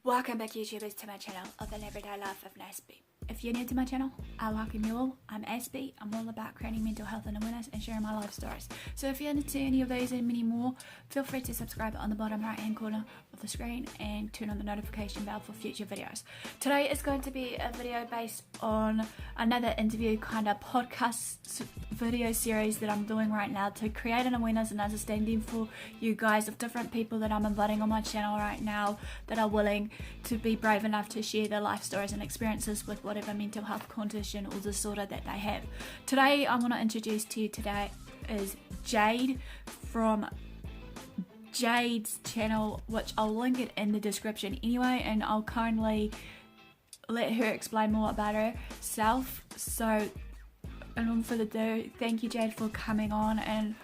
Welcome back YouTubers to my channel of an everyday life of an Aspie. If you're new to my channel, I welcome you all. I'm Aspie. I'm all about creating mental health and awareness and sharing my life stories. So if you're into any of these and many more, feel free to subscribe on the bottom right hand corner of the screen and turn on the notification bell for future videos. Today is going to be a video based on another interview kind of podcast video series that I'm doing right now to create an awareness and understanding for you guys of different people that I'm inviting on my channel right now that are willing to be brave enough to share their life stories and experiences with whatever mental health condition or disorder that they have. Today I'm going to introduce to you today is Jade from Jade's channel, which I'll link it in the description anyway, and I'll kindly let her explain more about herself. So and for the do, thank you Jade for coming on, and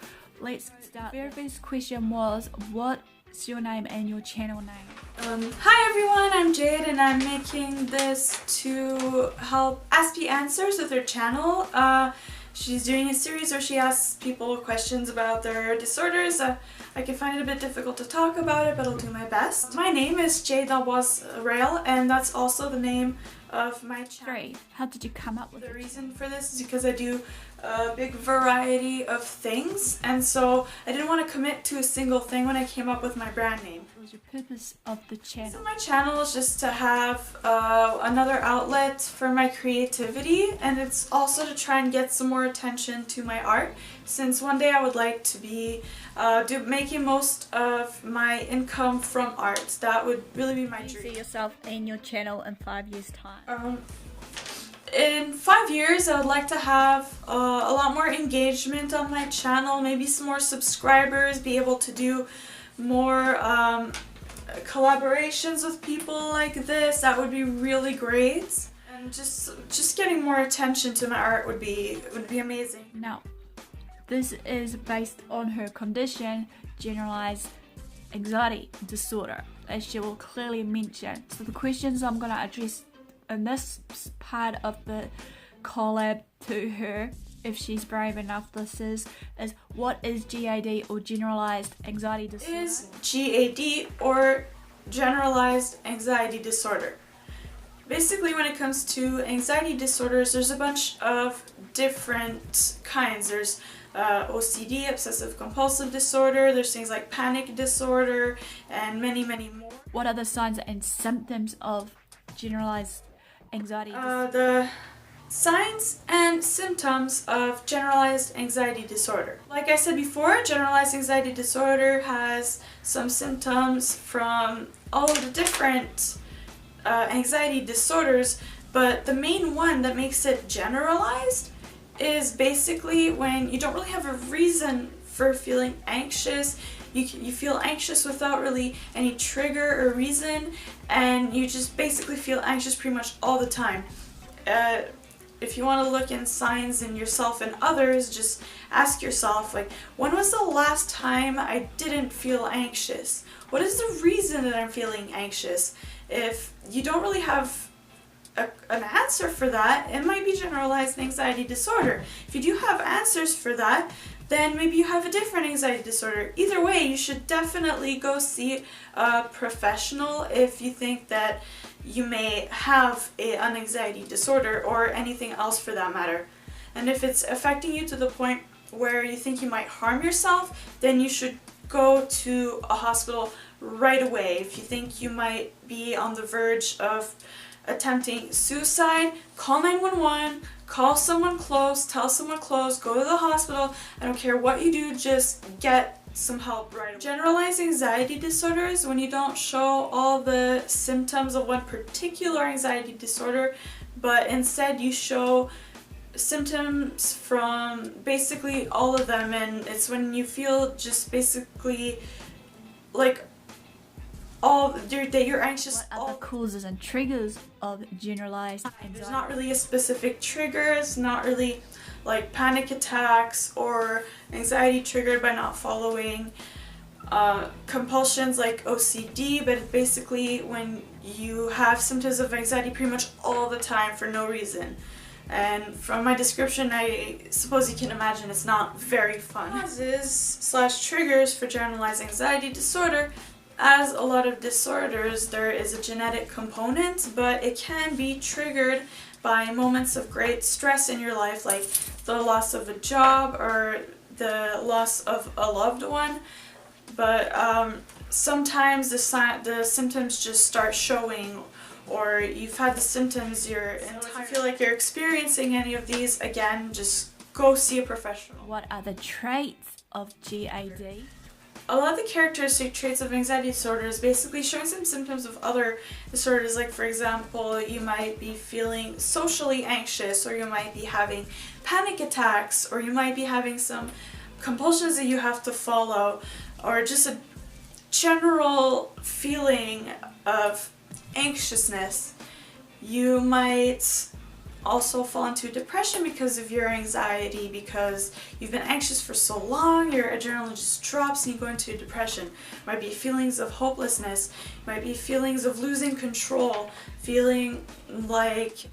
let's start. The very first question was, what's your name and your channel name? Hi everyone, I'm Jade and I'm making this to help Aspie Answers with her channel. She's doing a series where she asks people questions about their disorders. I can find it a bit difficult to talk about it, but I'll do my best. My name is Jade Damboise, and that's also the name of my channel. Great. How did you come up with The reason for this is because I do a big variety of things, and so I didn't want to commit to a single thing when I came up with my brand name. What was your purpose of the channel? So my channel is just to have another outlet for my creativity, and it's also to try and get some more attention to my art, since one day I would like to be making most of my income from art. That would really be my dream. Do you see yourself in your channel in 5 years time? In 5 years, I would like to have a lot more engagement on my channel, maybe some more subscribers, be able to do more collaborations with people like this. That would be really great. And just getting more attention to my art would be amazing. Now, this is based on her condition, generalized anxiety disorder, as she will clearly mention. So the questions I'm going to address in this part of the collab to her, if she's brave enough, this is what is GAD or generalized anxiety disorder? Is GAD or generalized anxiety disorder. Basically, when it comes to anxiety disorders, there's a bunch of different kinds. There's OCD, obsessive compulsive disorder, there's things like panic disorder, and many more. What are the signs and symptoms of generalized anxiety disorder? The signs and symptoms of generalized anxiety disorder. Like I said before, generalized anxiety disorder has some symptoms from all of the different anxiety disorders, but the main one that makes it generalized is basically when you don't really have a reason for feeling anxious. You feel anxious without really any trigger or reason, and you just basically feel anxious pretty much all the time. If you want to look in signs in yourself and others, just ask yourself, like, when was the last time I didn't feel anxious? What is the reason that I'm feeling anxious? If you don't really have an answer for that, it might be generalized anxiety disorder. If you do have answers for that, then maybe you have a different anxiety disorder. Either way, you should definitely go see a professional if you think that you may have an anxiety disorder or anything else for that matter. And if it's affecting you to the point where you think you might harm yourself, then you should go to a hospital right away. If you think you might be on the verge of attempting suicide, call 911, call someone close, tell someone close, go to the hospital. I don't care what you do, just get some help right away. Generalized anxiety disorder is when you don't show all the symptoms of one particular anxiety disorder, but instead you show symptoms from basically all of them, and it's when you feel just basically like that you're anxious. What are the causes and triggers of generalized anxiety? There's not really a specific trigger. It's not really like panic attacks or anxiety triggered by not following compulsions like OCD, but it's basically when you have symptoms of anxiety pretty much all the time for no reason. And from my description, I suppose you can imagine it's not very fun. Causes / triggers for generalized anxiety disorder as a lot of disorders, there is a genetic component, but it can be triggered by moments of great stress in your life, like the loss of a job or the loss of a loved one. But sometimes the symptoms just start showing, or you've had the symptoms your entire life. If you feel like you're experiencing any of these, again, just go see a professional. What are the traits of GAD? A lot of the characteristic traits of anxiety disorder is basically showing some symptoms of other disorders. Like, for example, you might be feeling socially anxious, or you might be having panic attacks, or you might be having some compulsions that you have to follow, or just a general feeling of anxiousness. You might also fall into depression because of your anxiety, because you've been anxious for so long, your adrenaline just drops and you go into depression. Might be feelings of hopelessness, might be feelings of losing control, feeling like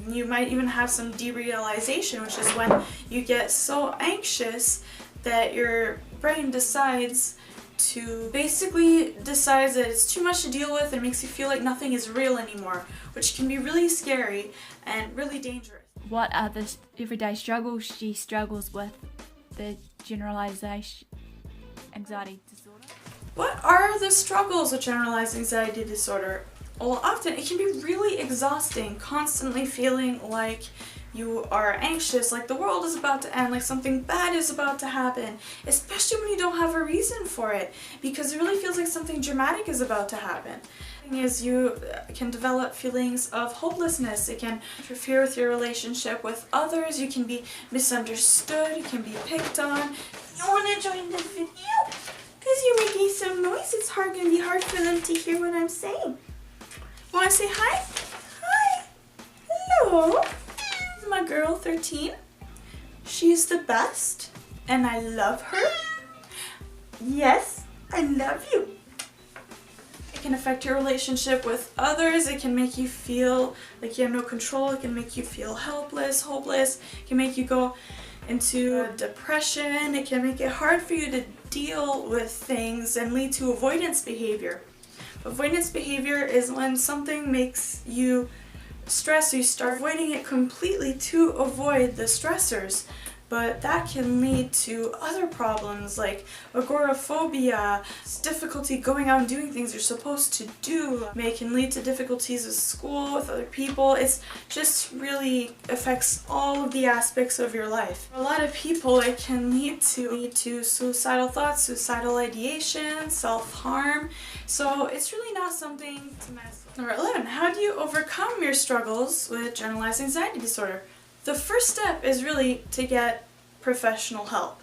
you might even have some derealization, which is when you get so anxious that your brain decides that it's too much to deal with and makes you feel like nothing is real anymore, which can be really scary and really dangerous. What are the everyday struggles she struggles with the generalized anxiety disorder? What are the struggles with generalized anxiety disorder? Well, often it can be really exhausting, constantly feeling like you are anxious, like the world is about to end, like something bad is about to happen, especially when you don't have a reason for it, because it really feels like something dramatic is about to happen. The thing is, you can develop feelings of hopelessness. It can interfere with your relationship with others. You can be misunderstood. You can be picked on. You want to join the video? Because you're making some noise. It's going to be hard for them to hear what I'm saying. Want to say hi? Hi. Hello. My girl, 13. She's the best, and I love her. Yes, I love you. It can affect your relationship with others. It can make you feel like you have no control. It can make you feel helpless, hopeless. It can make you go into depression. It can make it hard for you to deal with things and lead to avoidance behavior. Avoidance behavior is when something makes you stress, you start avoiding it completely to avoid the stressors, but that can lead to other problems like agoraphobia, difficulty going out and doing things you're supposed to do. It can lead to difficulties with school, with other people. It's just really affects all of the aspects of your life. For a lot of people, it can lead to suicidal thoughts, suicidal ideation, self-harm. So it's really not something to mess with. Number 11, how do you overcome your struggles with generalized anxiety disorder? The first step is really to get professional help,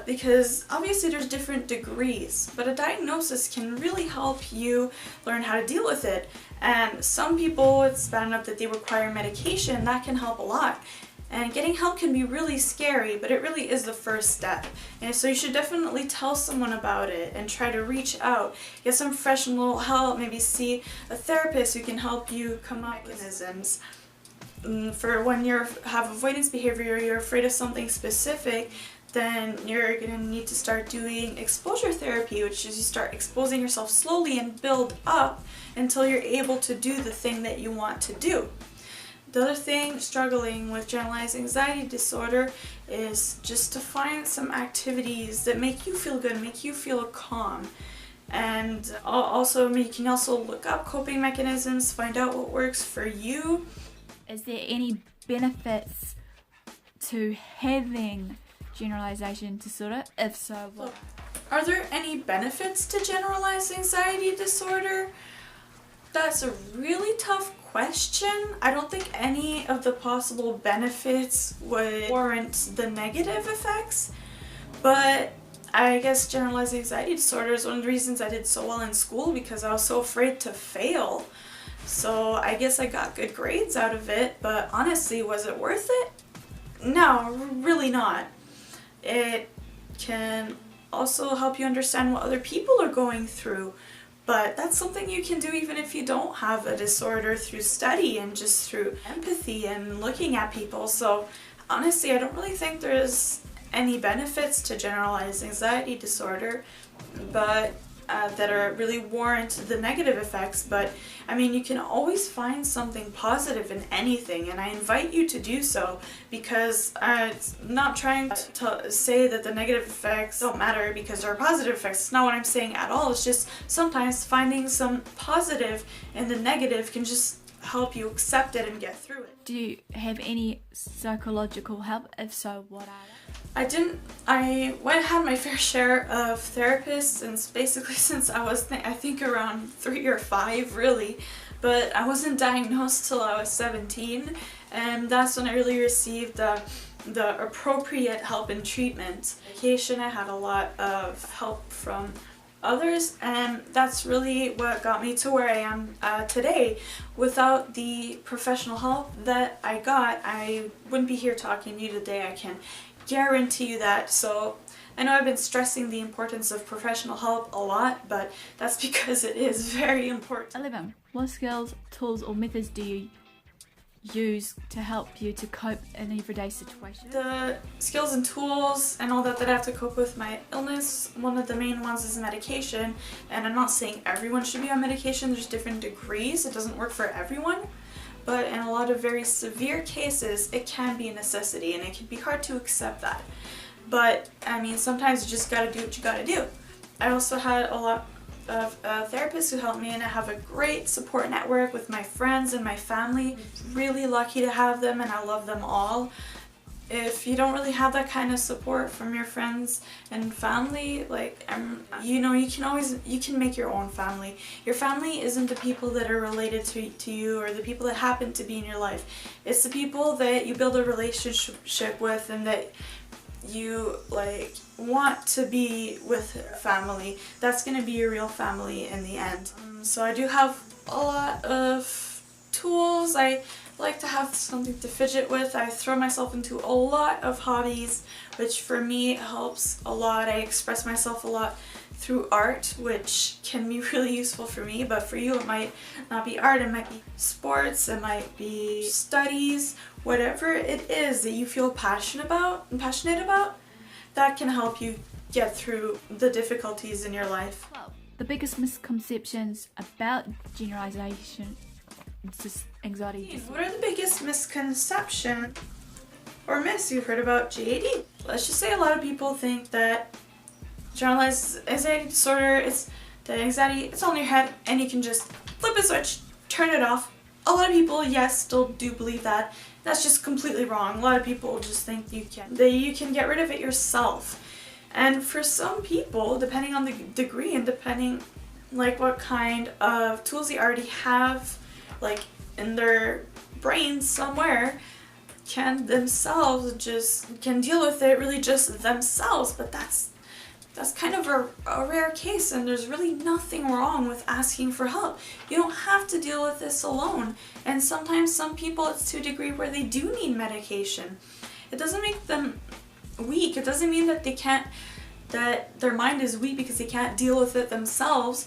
because obviously there's different degrees, but a diagnosis can really help you learn how to deal with it. And some people, it's bad enough that they require medication. That can help a lot. And getting help can be really scary, but it really is the first step. And so you should definitely tell someone about it and try to reach out, get some professional help, maybe see a therapist who can help you come up with mechanisms. For when you have avoidance behavior, you're afraid of something specific, then you're going to need to start doing exposure therapy, which is you start exposing yourself slowly and build up until you're able to do the thing that you want to do. The other thing, struggling with generalized anxiety disorder, is just to find some activities that make you feel good, make you feel calm. And also, you can also look up coping mechanisms, find out what works for you. Is there any benefits to having generalization disorder? If so, what? Are there any benefits to generalized anxiety disorder? That's a really tough question. I don't think any of the possible benefits would warrant the negative effects, but I guess generalized anxiety disorder is one of the reasons I did so well in school, because I was so afraid to fail. So I guess I got good grades out of it, but honestly, was it worth it? No, really not. It can also help you understand what other people are going through, but that's something you can do even if you don't have a disorder, through study and just through empathy and looking at people. So honestly, I don't really think there's any benefits to generalized anxiety disorder, but that are really warrant the negative effects, but I mean, you can always find something positive in anything, and I invite you to do so, because I'm not trying to say that the negative effects don't matter because there are positive effects. It's not what I'm saying at all. It's just sometimes finding some positive in the negative can just help you accept it and get through it. Do you have any psychological help? If so, what are they? I had my fair share of therapists, and basically since I was, I think around 3 or 5 really, but I wasn't diagnosed till I was 17, and that's when I really received the appropriate help and treatment. Medication, I had a lot of help from others, and that's really what got me to where I am today. Without the professional help that I got, I wouldn't be here talking to you today. I can guarantee you that. So I know I've been stressing the importance of professional help a lot, but that's because it is very important. 11. What skills, tools or methods do you use to help you to cope in everyday situations? The skills and tools and all that I have to cope with my illness, one of the main ones is medication, and I'm not saying everyone should be on medication. There's different degrees. It doesn't work for everyone, but in a lot of very severe cases it can be a necessity, and it can be hard to accept that. But I mean, sometimes you just gotta do what you gotta do. I also had a lot of therapists who helped me, and I have a great support network with my friends and my family. Really lucky to have them, and I love them all. If you don't really have that kind of support from your friends and family, like you know, you can make your own family. Your family isn't the people that are related to you or the people that happen to be in your life. It's the people that you build a relationship with and that you like want to be with family. That's going to be your real family in the end. So I do have a lot of tools. I like to have something to fidget with. I throw myself into a lot of hobbies, which for me helps a lot. I express myself a lot through art, which can be really useful for me, but for you it might not be art. It might be sports, it might be studies, whatever it is that you feel passionate about, that can help you get through the difficulties in your life. The biggest misconceptions about generalization anxiety. What are the biggest misconceptions or myths you've heard about GAD? Let's just say a lot of people think that generalized anxiety disorder, it's the anxiety, it's all in your head and you can just flip a switch, turn it off. A lot of people, yes, still do believe that. That's just completely wrong. A lot of people just think you can get rid of it yourself. And for some people, depending on the degree and depending like what kind of tools they already have like in their brains somewhere, can deal with it really just themselves. But that's kind of a rare case, and there's really nothing wrong with asking for help. You don't have to deal with this alone. And sometimes some people, it's to a degree where they do need medication. It doesn't make them weak. It doesn't mean that that their mind is weak because they can't deal with it themselves.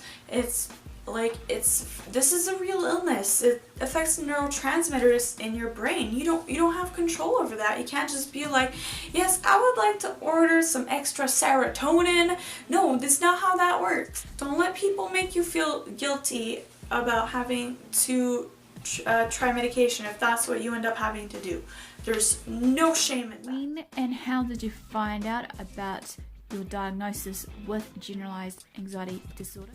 This is a real illness. It affects neurotransmitters in your brain. You don't have control over that. You can't just be like, yes, I would like to order some extra serotonin. No, that's not how that works. Don't let people make you feel guilty about having to try medication if that's what you end up having to do. There's no shame in that. When and how did you find out about your diagnosis with generalized anxiety disorder?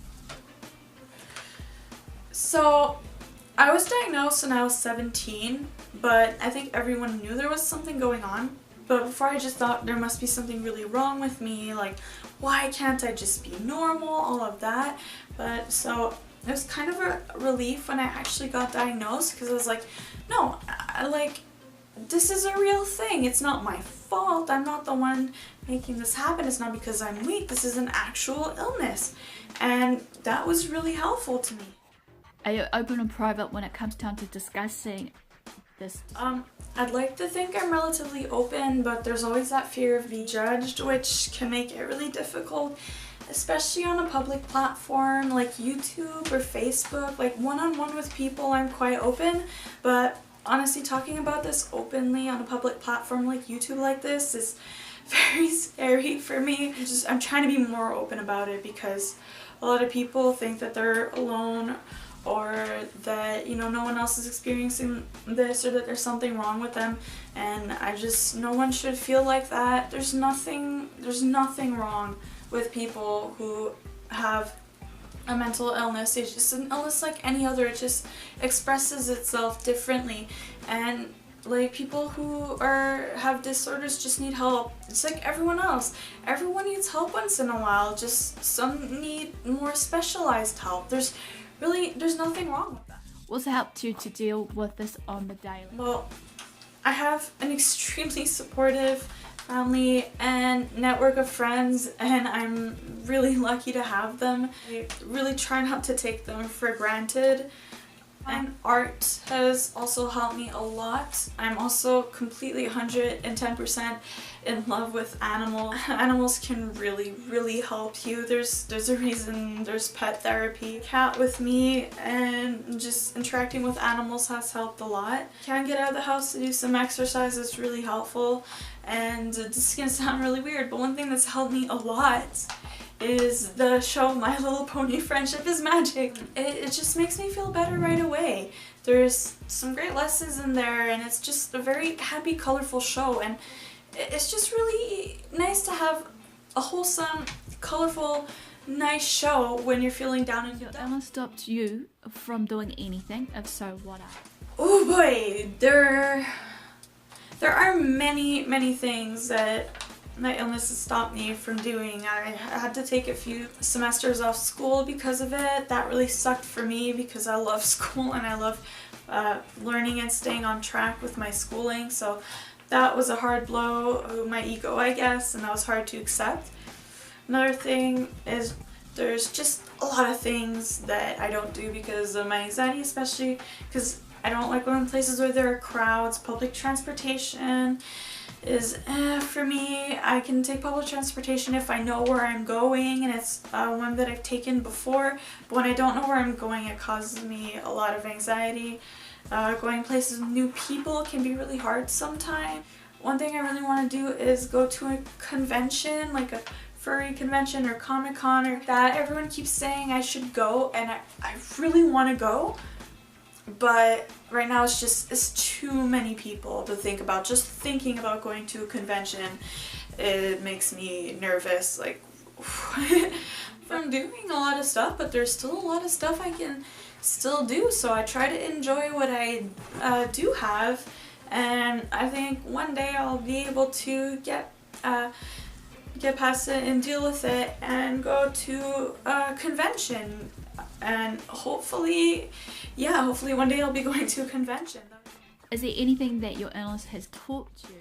So, I was diagnosed when I was 17, but I think everyone knew there was something going on. But before, I just thought there must be something really wrong with me, like, why can't I just be normal, all of that. But so, it was kind of a relief when I actually got diagnosed, because I was like, no, this is a real thing. It's not my fault. I'm not the one making this happen. It's not because I'm weak. This is an actual illness. And that was really helpful to me. Are you open and private when it comes down to discussing this? I'd like to think I'm relatively open, but there's always that fear of being judged, which can make it really difficult, especially on a public platform like YouTube or Facebook. Like one-on-one with people, I'm quite open, but honestly, talking about this openly on a public platform like YouTube like this is very scary for me. I'm trying to be more open about it because a lot of people think that they're alone, or that, you know, no one else is experiencing this, or that there's something wrong with them, and no one should feel like that. There's nothing wrong with people who have a mental illness. It's just an illness like any other. It just expresses itself differently, and like people who have disorders just need help. It's like everyone else. Everyone needs help once in a while. Just some need more specialized help. There's nothing wrong with that. What's helped you to deal with this on the daily? Well, I have an extremely supportive family and network of friends, and I'm really lucky to have them. I really try not to take them for granted. And art has also helped me a lot. I'm also completely 110% in love with animals. Animals can really help you. There's a reason there's pet therapy. Cat with me, and just interacting with animals has helped a lot. Can get out of the house to do some exercise is really helpful. And this is gonna sound really weird, but one thing that's helped me a lot is the show My Little Pony Friendship is Magic. It just makes me feel better right away. There's some great lessons in there, and it's just a very happy, colorful show, and it's just really nice to have a wholesome, colorful, nice show when you're feeling down and Your illness stopped you from doing anything? If so, what are? Oh boy, there are many things that my illness has stopped me from doing. I had to take a few semesters off school because of it. That really sucked for me because I love school and I love learning and staying on track with my schooling. So that was a hard blow to my ego, I guess, and that was hard to accept. Another thing is there's just a lot of things that I don't do because of my anxiety, especially because I don't like going places where there are crowds. Public transportation is for me. I can take public transportation if I know where I'm going, and it's one that I've taken before, but when I don't know where I'm going, it causes me a lot of anxiety. Going places with new people can be really hard sometimes. One thing I really want to do is go to a convention, like a furry convention or Comic-Con or that. Everyone keeps saying I should go, and I really want to go, but right now it's too many people to think about. Just thinking about going to a convention, it makes me nervous. Like, I'm doing a lot of stuff, but there's still a lot of stuff I can still do, so I try to enjoy what I do have, and I think one day I'll be able to get past it and deal with it and go to a convention, and hopefully one day I'll be going to a convention. Is there anything that your illness has taught you?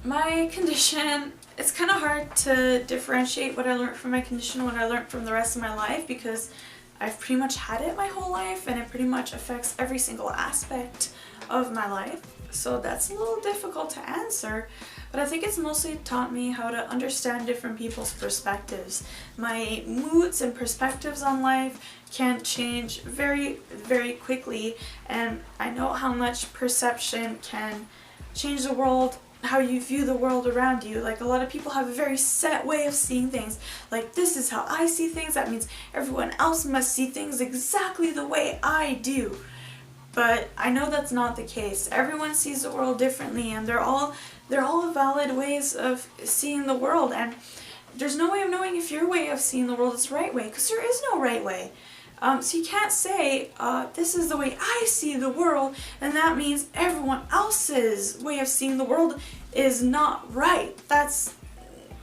My condition, it's kind of hard to differentiate what I learned from my condition and what I learned from the rest of my life, because I've pretty much had it my whole life, and it pretty much affects every single aspect of my life. So that's a little difficult to answer, but I think it's mostly taught me how to understand different people's perspectives. My moods and perspectives on life can change very quickly, and I know how much perception can change the world, how you view the world around you. Like, a lot of people have a very set way of seeing things. Like, this is how I see things, that means everyone else must see things exactly the way I do. But I know that's not the case. Everyone sees the world differently, and they're all valid ways of seeing the world, and there's no way of knowing if your way of seeing the world is the right way, because there is no right way. So you can't say, this is the way I see the world, and that means everyone else's way of seeing the world is not right. That's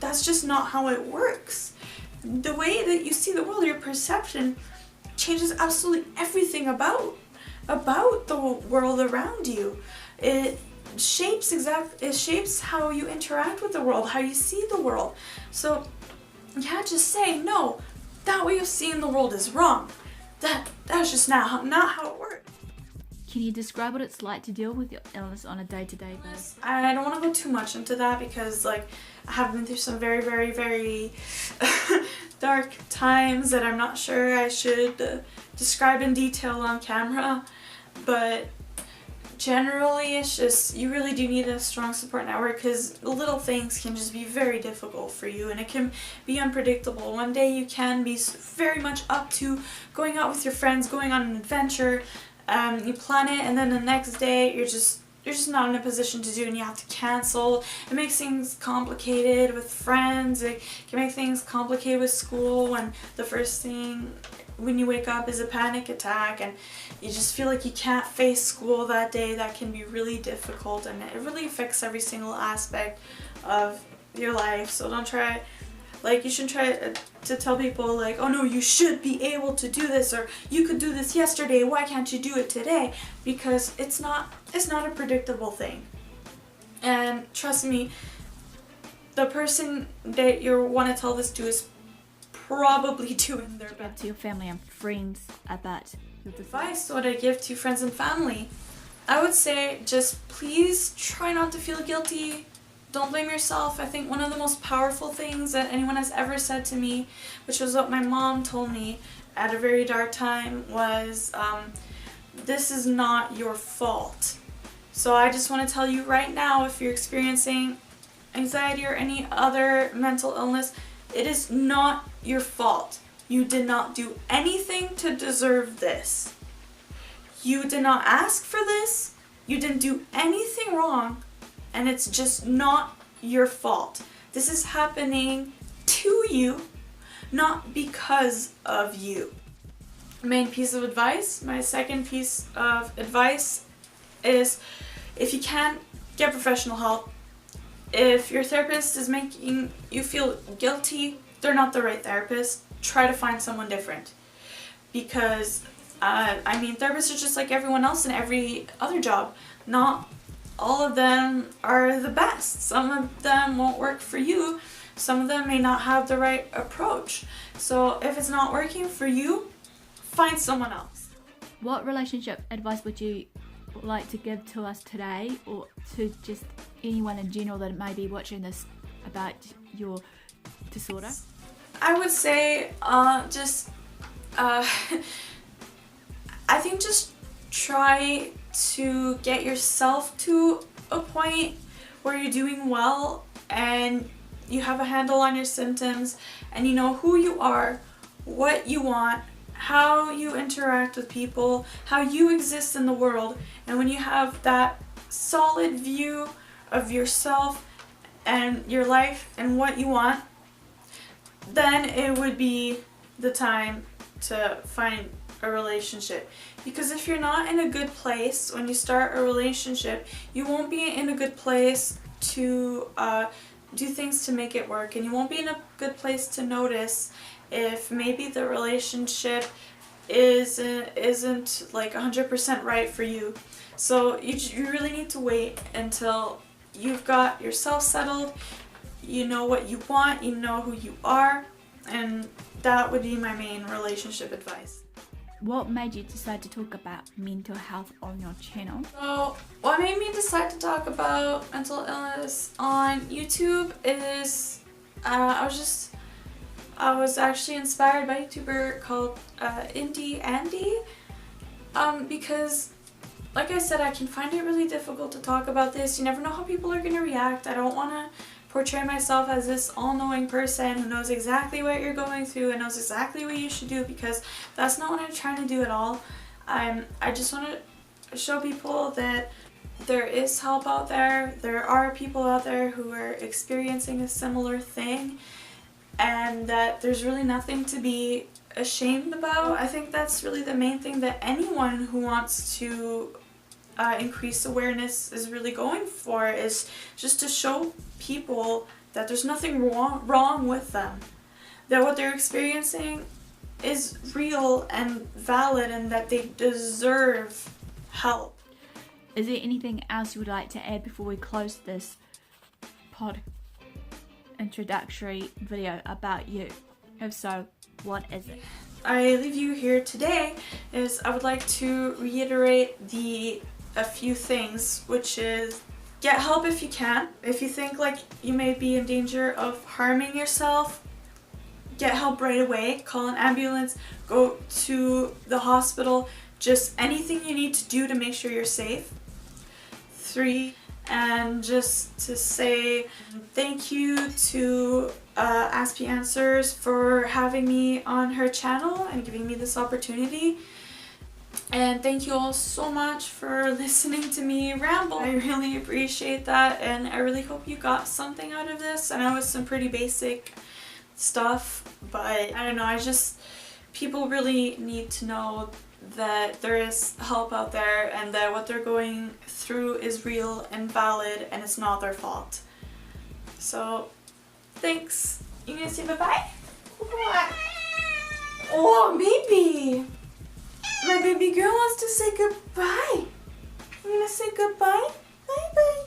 just not how it works. The way that you see the world, your perception, changes absolutely everything about the world around you. It shapes how you interact with the world, how you see the world. So you can't just say, no, that way of seeing the world is wrong. That's just not how it works. Can you describe what it's like to deal with your illness on a day-to-day basis? I don't want to go too much into that, because I have been through some very dark times that I'm not sure I should describe in detail on camera, but generally it's just, you really do need a strong support network, because little things can just be very difficult for you, and it can be unpredictable. One day you can be very much up to going out with your friends, going on an adventure, you plan it, and then the next day you're just not in a position to do it, and you have to cancel. It makes things complicated with friends. It can make things complicated with school when the first thing when you wake up is a panic attack, and you just feel like you can't face school that day. That can be really difficult, and it really affects every single aspect of your life. So don't try, like, you shouldn't try to tell people like, oh no, you should be able to do this, or you could do this yesterday, why can't you do it today? Because it's not a predictable thing. And trust me, the person that you want to tell this to is probably doing their best. To your family and friends about your advice, what I give to friends and family, I would say just please try not to feel guilty. Don't blame yourself. I think one of the most powerful things that anyone has ever said to me, which was what my mom told me at a very dark time, was this is not your fault. So I just want to tell you right now, if you're experiencing anxiety or any other mental illness, it is not your fault. You did not do anything to deserve this. You did not ask for this. You didn't do anything wrong. And it's just not your fault. This is happening to you, not because of you. Main piece of advice, my second piece of advice is, if you can, get professional help. If your therapist is making you feel guilty, they're not the right therapist. Try to find someone different. Because, therapists are just like everyone else in every other job. Not all of them are the best. Some of them won't work for you. Some of them may not have the right approach. So if it's not working for you, find someone else. What relationship advice would you like to give to us today, or to just anyone in general that may be watching this about your disorder? I would say I think just try to get yourself to a point where you're doing well and you have a handle on your symptoms, and you know who you are, what you want, how you interact with people, how you exist in the world. And when you have that solid view of yourself and your life and what you want, then it would be the time to find a relationship. Because if you're not in a good place when you start a relationship, you won't be in a good place to do things to make it work, and you won't be in a good place to notice if maybe the relationship isn't like 100% right for you. So you really need to wait until you've got yourself settled, you know what you want, you know who you are, and that would be my main relationship advice. What made you decide to talk about mental health on your channel? So what made me decide to talk about mental illness on YouTube is I was actually inspired by a YouTuber called Indie Andy, because like I said, I can find it really difficult to talk about this. You never know how people are going to react. I don't want to portray myself as this all-knowing person who knows exactly what you're going through and knows exactly what you should do, because that's not what I'm trying to do at all. I just want to show people that there is help out there. There are people out there who are experiencing a similar thing, and that there's really nothing to be ashamed about. I think that's really the main thing that anyone who wants to increase awareness is really going for, is just to show people that there's nothing wrong with them, that what they're experiencing is real and valid, and that they deserve help. Is there anything else you would like to add before we close this introductory video about you? If so, what is it? I leave you here today is I would like to reiterate a few things, which is get help if you can. If you think like you may be in danger of harming yourself, get help right away. Call an ambulance, go to the hospital, just anything you need to do to make sure you're safe. 3. And just to say thank you to Aspie Answers for having me on her channel and giving me this opportunity. And thank you all so much for listening to me ramble. I really appreciate that, and I really hope you got something out of this. I know it's some pretty basic stuff, but I don't know, people really need to know that there is help out there and that what they're going through is real and valid and it's not their fault. So, thanks. You gonna say bye-bye? Oh, baby! My baby girl wants to say goodbye. I'm gonna say goodbye. Bye-bye.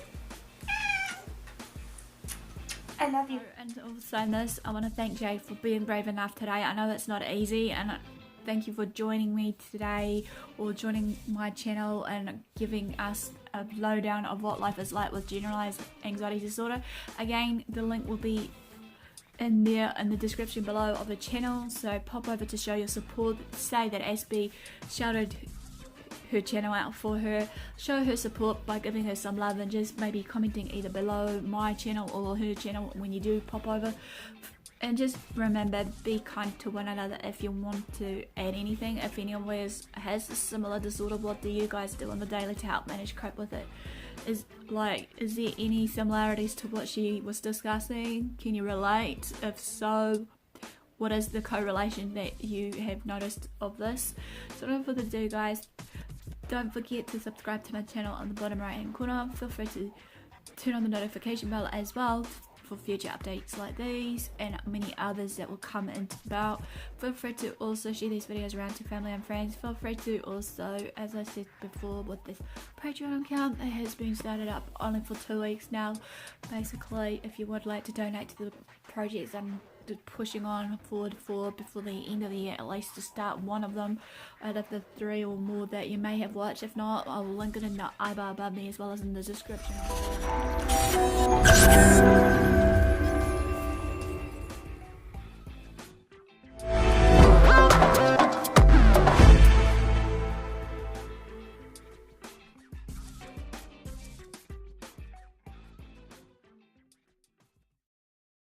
I love you. And also in this, I want to thank Jade for being brave enough today. I know it's not easy, and thank you for joining me today or joining my channel and giving us a lowdown of what life is like with generalized anxiety disorder. Again, the link will be in there in the description below of the channel, so pop over to show your support. Say that Aspie shouted her channel out for her. Show her support by giving her some love and just maybe commenting either below my channel or her channel when you do pop over. And just remember, be kind to one another. If you want to add anything, if anyone has a similar disorder, what do you guys do on the daily to help manage, cope with it? Is there any similarities to what she was discussing? Can you relate? If so, what is the correlation that you have noticed of this? So don't further ado, guys, don't forget to subscribe to my channel on the bottom right hand corner. Feel free to turn on the notification bell as well for future updates like these and many others that will come into about. Feel free to also share these videos around to family and friends. Feel free to also, as I said before, with this Patreon account, it has been started up only for 2 weeks now. Basically, if you would like to donate to the projects I'm pushing on forward for before the end of the year, at least to start one of them out of the 3 or more that you may have watched. If not, I'll link it in the eye bar above me as well as in the description.